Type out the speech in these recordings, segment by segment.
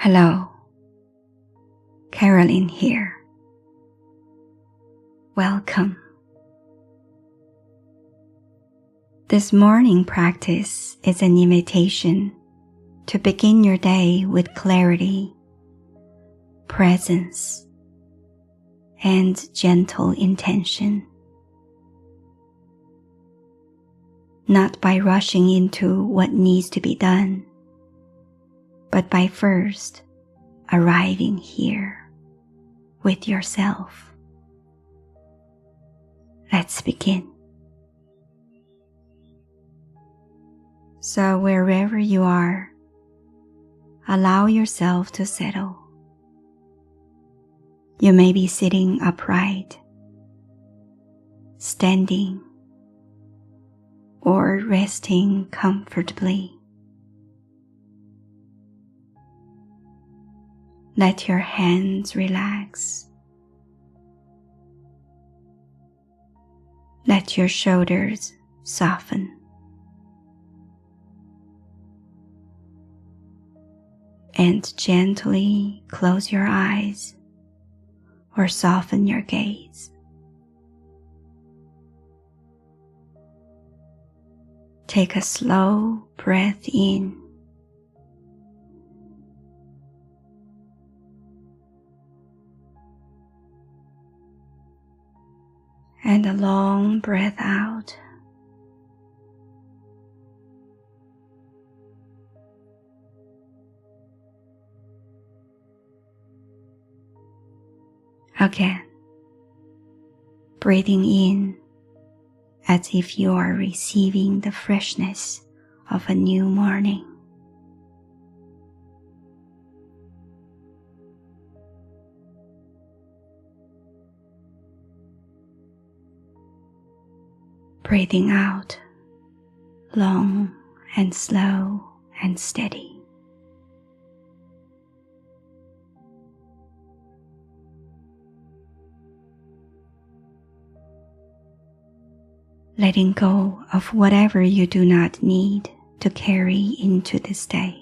Hello, Carolyn here. Welcome. This morning practice is an invitation to begin your day with clarity, presence, and gentle intention. Not by rushing into what needs to be done, but by first arriving here with yourself. Let's begin. So wherever you are, allow yourself to settle. You may be sitting upright, standing, or resting comfortably. Let your hands relax. Let your shoulders soften. And gently close your eyes or soften your gaze. Take a slow breath in. And a long breath out. Again, breathing in as if you are receiving the freshness of a new morning. Breathing out, long and slow and steady. Letting go of whatever you do not need to carry into this day.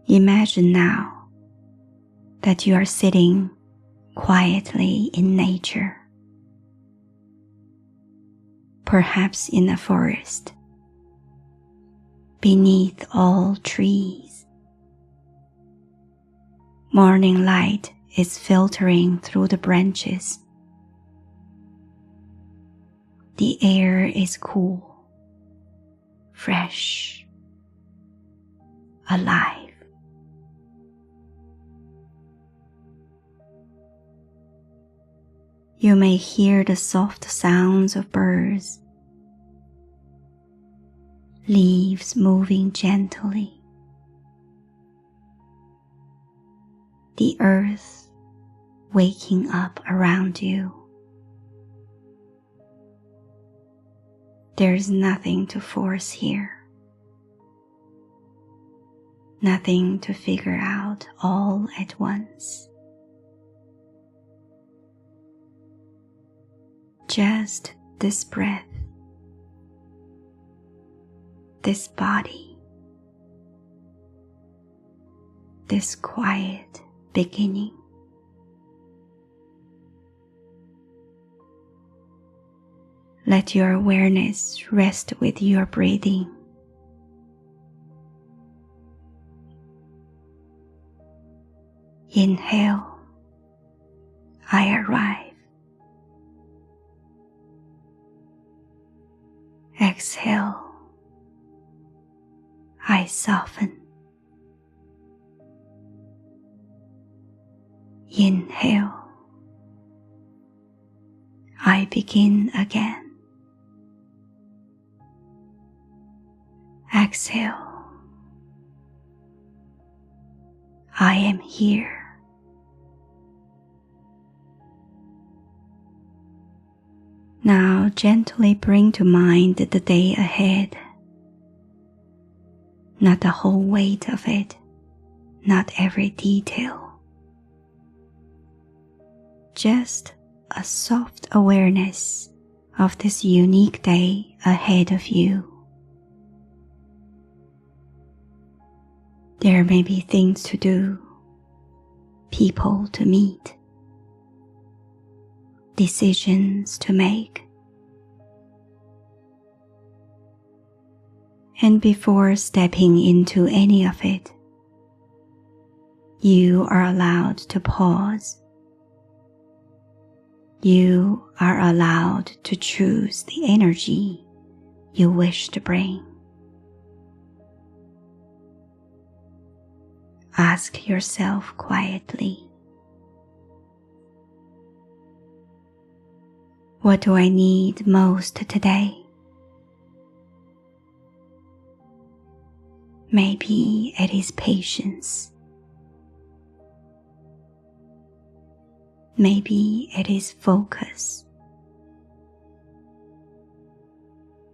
Imagine now that you are sitting quietly in nature, perhaps in a forest, beneath all trees. Morning light is filtering through the branches. The air is cool, fresh, alive. You may hear the soft sounds of birds, leaves moving gently, the earth waking up around you. There's nothing to force here, nothing to figure out all at once. Just this breath, this body, this quiet beginning. Let your awareness rest with your breathing. Inhale, I arrive. Exhale, I soften. Inhale, I begin again. Exhale, I am here. Now gently bring to mind the day ahead. Not the whole weight of it, not every detail. Just a soft awareness of this unique day ahead of you. There may be things to do, people to meet, decisions to make. And before stepping into any of it, you are allowed to pause. You are allowed to choose the energy you wish to bring. Ask yourself quietly, what do I need most today? Maybe it is patience. Maybe it is focus.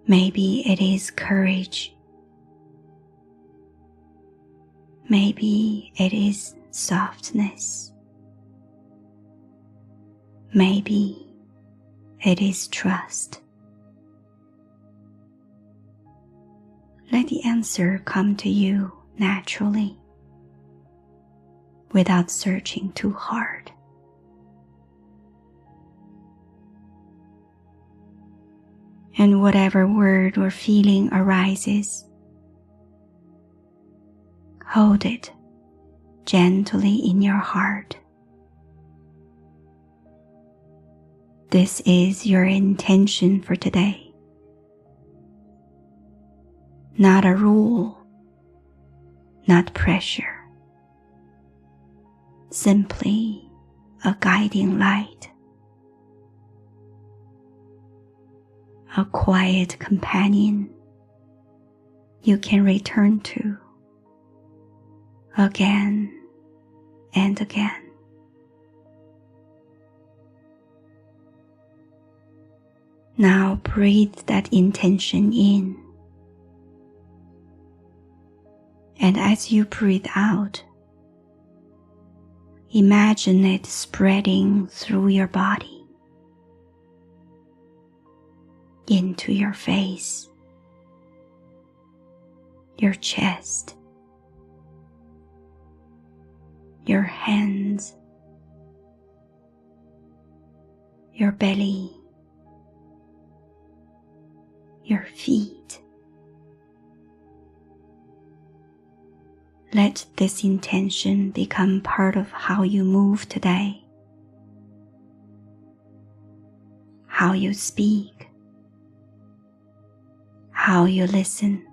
Maybe it is courage. Maybe it is softness. Maybe it is trust. Let the answer come to you naturally, without searching too hard. And whatever word or feeling arises, hold it gently in your heart. This is your intention for today. Not a rule, not pressure, simply a guiding light, a quiet companion you can return to again and again. Now breathe that intention in. And as you breathe out, imagine it spreading through your body, into your face, your chest, your hands, your belly, your feet. Let this intention become part of how you move today, how you speak, how you listen,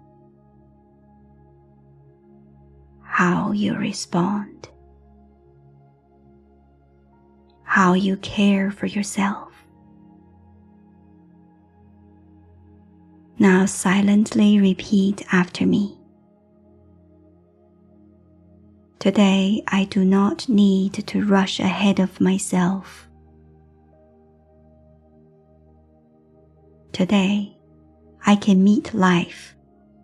how you respond, how you care for yourself. Now silently repeat after me. Today I do not need to rush ahead of myself. Today I can meet life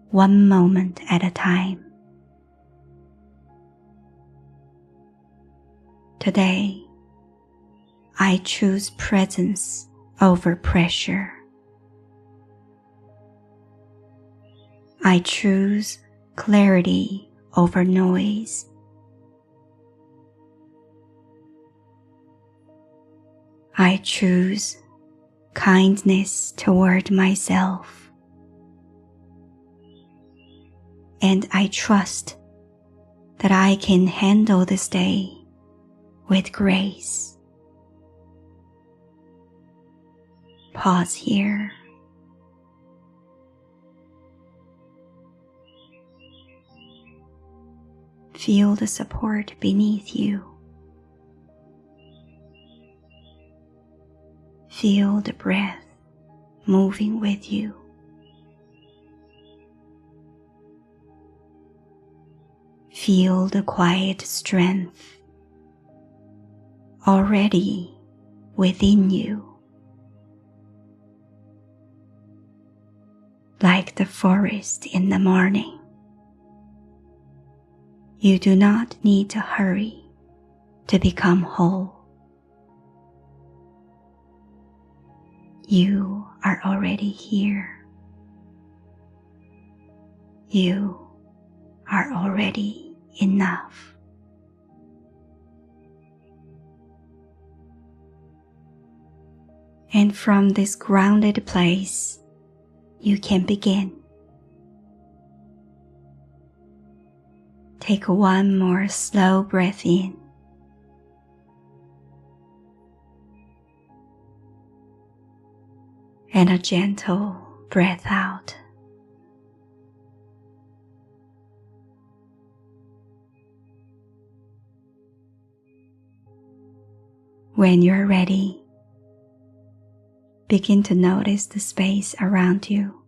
one moment at a time. Today I choose presence over pressure. I choose clarity over noise. I choose kindness toward myself. And I trust that I can handle this day with grace. Pause here. Feel the support beneath you. Feel the breath moving with you. Feel the quiet strength already within you. Like the forest in the morning, you do not need to hurry to become whole. You are already here. You are already enough. And from this grounded place, you can begin. Take one more slow breath in. And a gentle breath out. When you're ready, begin to notice the space around you,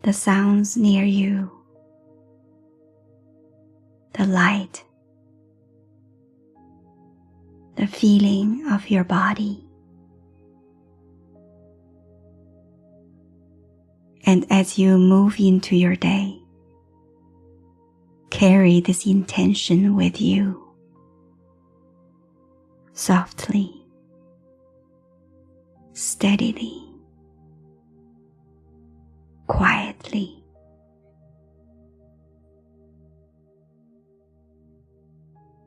the sounds near you, the light, the feeling of your body. And as you move into your day, carry this intention with you, softly, steadily, quietly.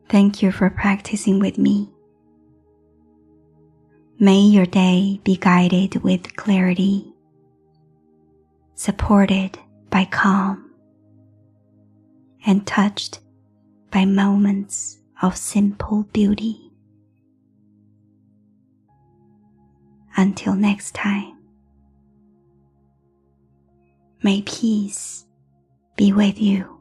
Thank you for practicing with me. May your day be guided with clarity, supported by calm, and touched by moments of simple beauty. Until next time, may peace be with you.